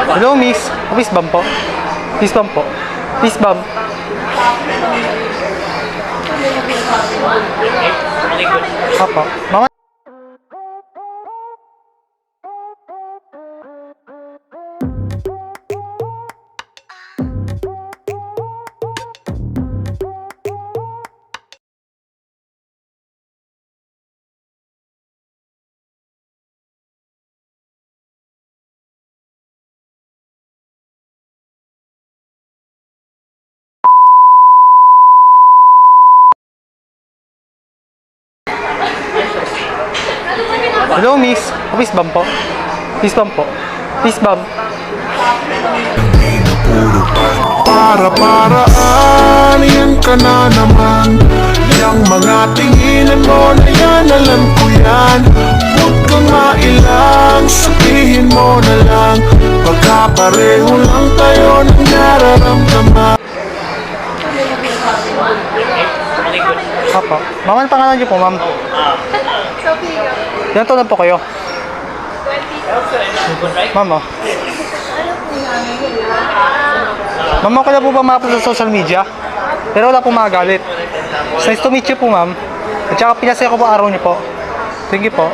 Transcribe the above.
Hello, miss. Miss Bam po. Miss Bam po. Miss Bam. Apo. Mama. Hello, miss. Miss Bam po. Miss Bam po. Miss Bam. Para-paraan, yan ka na naman. Yang mga tinginan mo na yan, alam ko yan. Huwag kang mailang, sabihin mo na lang. Pagkapareho lang tayo ng nararamdaman. Apo. Mama, ang pangalan niyo po, ma'am? Sophia. Ilan taon na po kayo? 20. Ma'am, oh. Ma'am, okay na po ba ma-upload sa social media? Pero wala po magalit. Nice to meet you po, ma'am. At saka pinasaya ko po araw niyo po. Thank you po.